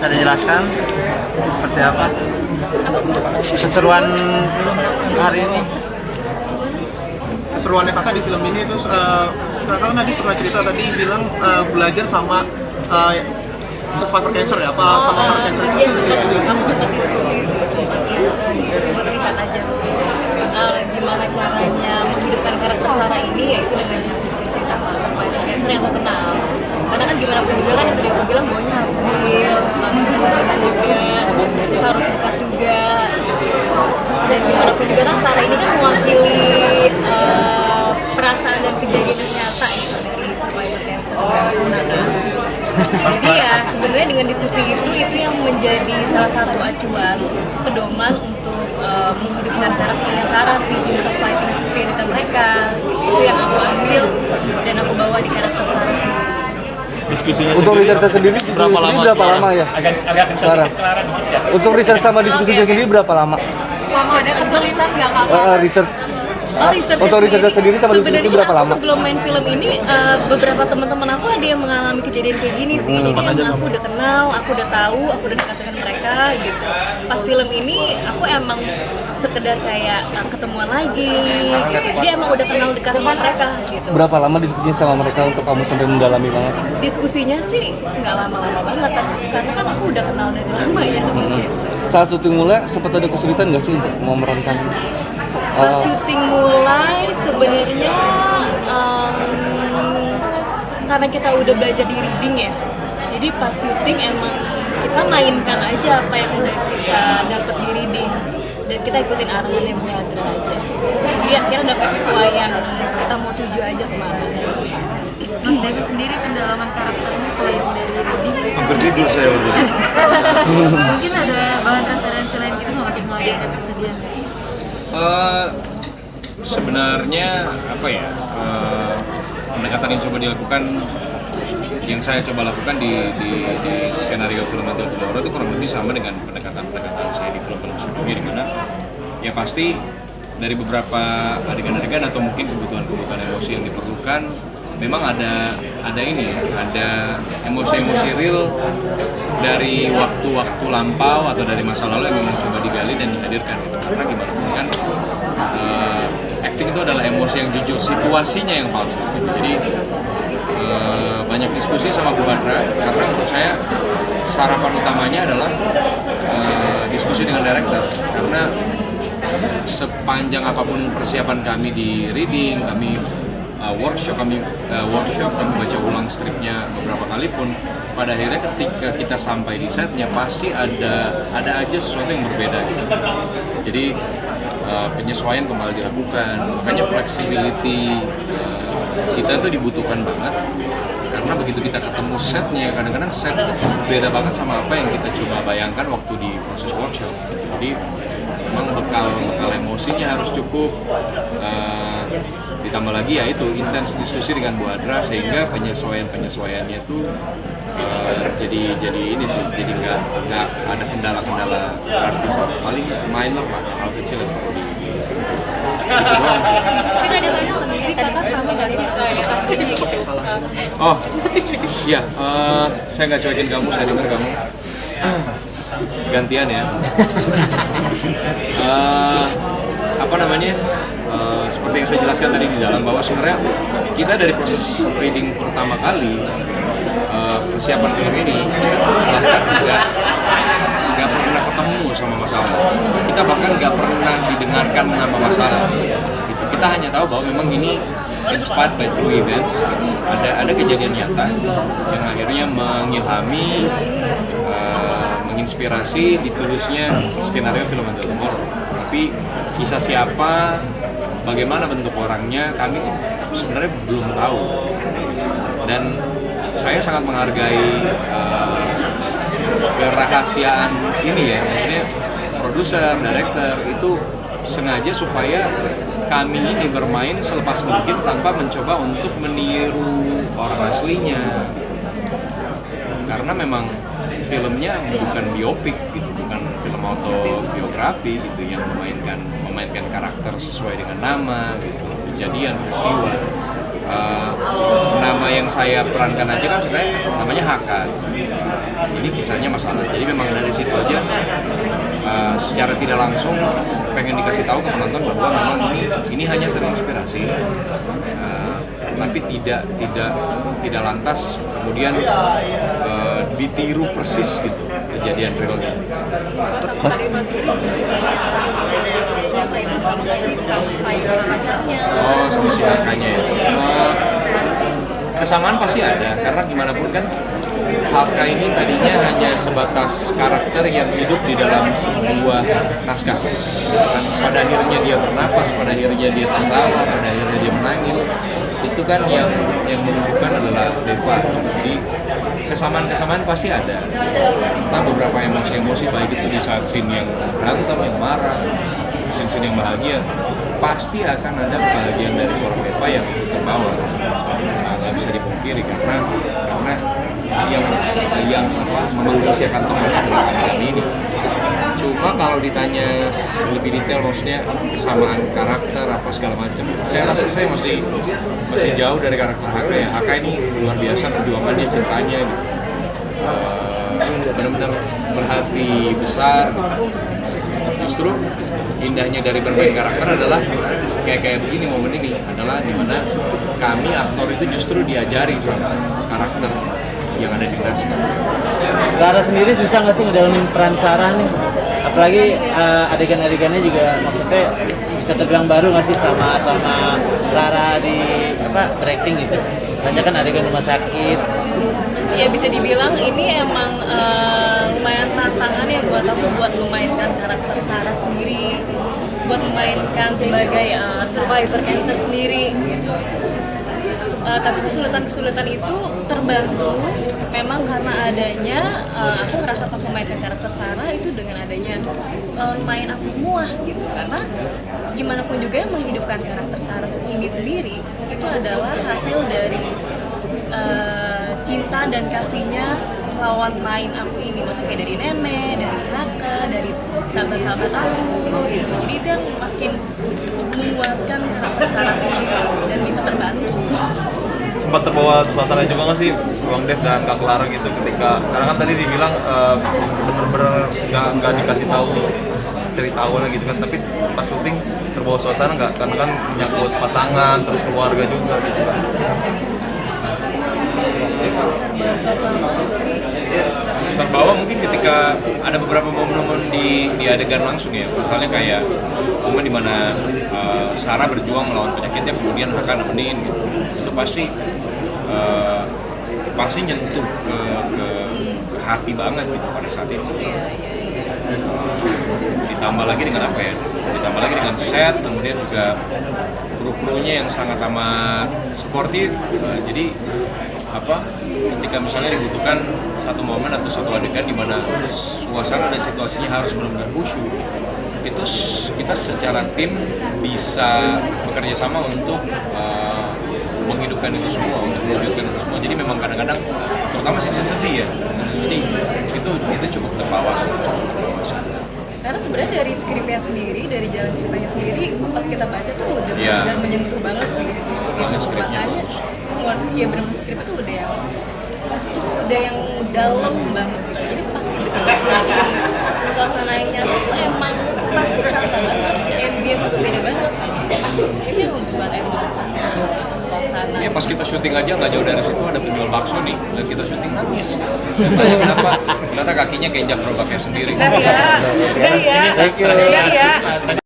bisa dijelaskan seperti apa keseruan hari ini? Keseruannya kakak di film ini itu kakak tadi pernah cerita tadi bilang belajar sama survivor cancer ya apa sama para cancer iya, aku sempat diskusi buat riset aja gimana caranya menghidupkan karakter Sarah ini, yaitu dengan diskusi sama survivor cancer yang aku kenal. Karena kan gimana pun juga kan yang tadi aku bilang bahwanya harus real, juga terus harus dekat juga dan gimana pun juga kan Sarah ini kan mewakili perasaan dan kejadian yang nyata gitu dari survivor cancer. Jadi ya sebenarnya dengan diskusi itu yang menjadi salah satu acuan pedoman untuk menghidupkan karakternya Sarah sih, di fighting spirit mereka. Itu yang aku ambil dan aku bawa di karakter Sarah sih. Diskusinya untuk risetnya sendiri berapa lama ya? Agak kencang dikit, Clara dikit ya. Untuk riset sama diskusinya sendiri berapa lama? Sama ada kesulitan nggak kakak? Riset Risetnya untuk risetnya sendiri sama diskusi berapa lama? Sebelum main film ini beberapa teman-teman aku ada yang mengalami kejadian kayak gini sih. Jadi emang aku udah kenal, aku udah tahu, aku udah dekat dengan mereka gitu. Pas film ini aku emang sekedar kayak ketemuan lagi gitu. Jadi emang udah kenal dekat sama mereka gitu. Berapa lama diskusinya sama mereka untuk kamu sampai mendalami banget? Diskusinya sih nggak lama-lama banget karena kan aku udah kenal dari lama ya sebenarnya. Saat syuting mulai sempat ada kesulitan nggak sih untuk memerankan? Pas syuting mulai sebenarnya karena kita udah belajar di reading ya, jadi pas syuting emang kita mainkan aja apa yang udah kita dapat di reading dan kita ikutin arahannya Bu Hadra aja. Jadi akhirnya dapat sesuai yang kita mau tuju aja kemana. Mas Devi sendiri pendalaman karakternya selain dari reading Hampir tidur saya waktu itu. mungkin ada bahan referensi lain gitu nggak untuk menghadirkan kesedihan? Sebenarnya apa ya, pendekatan yang coba dilakukan, yang saya coba lakukan di skenario film Until Tomorrow itu kurang lebih sama dengan pendekatan saya di film-film sebelumnya, di mana ya pasti dari beberapa adegan-adegan atau mungkin kebutuhan emosi yang diperlukan memang ada emosi-emosi real dari waktu-waktu lampau atau dari masa lalu yang memang coba digali dan dihadirkan gitu. Karena gimana pun kan acting itu adalah emosi yang jujur, situasinya yang palsu gitu. Jadi banyak diskusi sama Bu Hadra karena menurut saya sarapan utamanya adalah diskusi dengan director, karena sepanjang apapun persiapan kami di reading, kami workshop, kami baca ulang skripnya beberapa kali pun, pada akhirnya ketika kita sampai di setnya pasti ada aja sesuatu yang berbeda gitu. Jadi penyesuaian kembali dilakukan, makanya flexibility kita itu dibutuhkan banget, karena begitu kita ketemu setnya, kadang-kadang set itu beda banget sama apa yang kita coba bayangkan waktu di proses workshop gitu. Jadi memang bekal emosinya harus cukup, ditambah lagi ya itu intens diskusi dengan Bu Hadra sehingga penyesuaiannya itu jadi ini sih, jadi nggak ada kendala-kendala berarti sih, paling minor lah, hal kecil yang perlu di itu doang sih. Tapi kadang-kadang sendiri kakak sama nggak sih kasihnya gitu? Oh iya, saya nggak cuekin kamu, saya dengar kamu gantian ya. Apa namanya, seperti yang saya jelaskan tadi di dalam, bahwa sebenarnya kita dari proses reading pertama kali persiapan film ini bahkan nggak pernah ketemu sama masalah, kita bahkan nggak pernah didengarkan nama masalah gitu. Kita hanya tahu bahwa memang ini inspired by true events gitu. Ada kejadian nyata yang akhirnya mengilhami, menginspirasi ditulisnya skenario film Until Tomorrow. Tapi kisah siapa, bagaimana bentuk orangnya, kami sebenarnya belum tahu. Dan saya sangat menghargai kerahasiaan ini ya, maksudnya produser, director itu sengaja supaya kami ini bermain selepas mungkin tanpa mencoba untuk meniru orang aslinya. Karena memang filmnya bukan biopik gitu, bukan film autobiografi gitu yang memainkan karakter sesuai dengan nama gitu, kejadian, peristiwa. nama yang saya perankan aja kan sebenarnya namanya Haka. Ini kisahnya masalah. Jadi memang dari situ aja secara tidak langsung pengen dikasih tahu ke penonton bahwa memang ini hanya terinspirasi, tapi tidak lantas kemudian ditiru persis gitu kejadian realnya. Mas, Oh, sama si Hakanya ya. Kesamaan pasti ada, karena gimana pun kan Haka ini tadinya hanya sebatas karakter yang hidup di dalam sebuah naskah. Kan pada akhirnya dia bernapas, pada akhirnya dia tertawa, pada akhirnya dia menangis. Itu kan yang menunjukkan adalah Deva. Jadi kesamaan-kesamaan pasti ada. Entah beberapa emosi-emosi, baik itu di saat scene yang berantem, yang marah, scene-scene yang bahagia, pasti akan ada kebahagiaan dari seorang Deva yang terbawa. Nah, nggak bisa dipungkiri karena yang memanusiakan kantong ini. Cuma kalau ditanya lebih detail, maksudnya kesamaan karakter apa segala macam, saya rasa saya masih jauh dari karakter Haka ya. Haka ini luar biasa perjuangannya, cintanya gitu. Benar-benar berhati besar. Justru indahnya dari bermain karakter adalah kayak begini, momen ini adalah dimana kami aktor itu justru diajari sama karakter yang ada di naskah. Lara sendiri susah nggak sih ngedalamin peran Sarah nih? Apalagi adegan-adegannya juga maksudnya bisa terbilang baru nggak sih sama Lara di berakting gitu? Banyak kan adegan rumah sakit. Ya bisa dibilang ini emang lumayan tantangan ya buat aku buat memainkan karakter Sarah sendiri, buat memainkan sebagai survivor cancer sendiri gitu. Tapi kesulitan itu terbantu memang karena adanya aku ngerasa pas memainkan karakter Sarah itu dengan adanya main aku semua gitu, karena gimana pun juga yang menghidupkan karakter Sarah ini sendiri itu adalah hasil dari cinta dan kasihnya lawan main aku ini, maksudnya kayak dari nenek, dari Haka, dari sahabat-sahabat aku gitu. Jadi itu yang makin menguatkan karakter Sarah sendiri dan itu terbantu. Sempat terbawa suasana juga nggak sih Bang Dev dan Kak Clara gitu ketika, karena kan tadi dibilang bener-bener nggak dikasih tahu cerita awalnya gitu kan, tapi pas syuting terbawa suasana nggak, karena kan menyangkut pasangan terus keluarga juga gitu kan. Terbawa mungkin ketika ada beberapa momen-momen di adegan langsung ya, misalnya kayak momen dimana Sarah berjuang melawan penyakitnya kemudian Haka nemenin gitu. Itu pasti nyentuh ke hati banget gitu pada saat itu. Ditambah lagi dengan apa ya? Ditambah lagi dengan set, kemudian juga kru-krunya yang sangat amat suportif. Jadi ketika misalnya dibutuhkan satu momen atau satu adegan di mana suasana dan situasinya harus benar-benar khusyuk, itu kita secara tim bisa bekerja sama untuk menghidupkan itu semua, untuk mewujudkan itu semua. Jadi memang kadang-kadang, terutama scene sedih ya, itu cukup terbawa sih. Karena sebenarnya dari skripnya sendiri, dari jalan ceritanya sendiri, pas kita baca tuh udah benar-benar menyentuh banget sih. Makanya, ya benar-benar skripnya tuh udah yang dalam banget gitu. Jadi pasti betul-betul suasananya tuh emang pasti kerasa banget. Ambience tuh beda banget. Itu yang membuat emang suasana. Ya pas kita syuting aja nggak jauh dari situ ada penjual bakso nih, dan kita syuting nangis. Tanya kenapa? Ternyata kakinya kayak injak gerobaknya sendiri. Udah ya.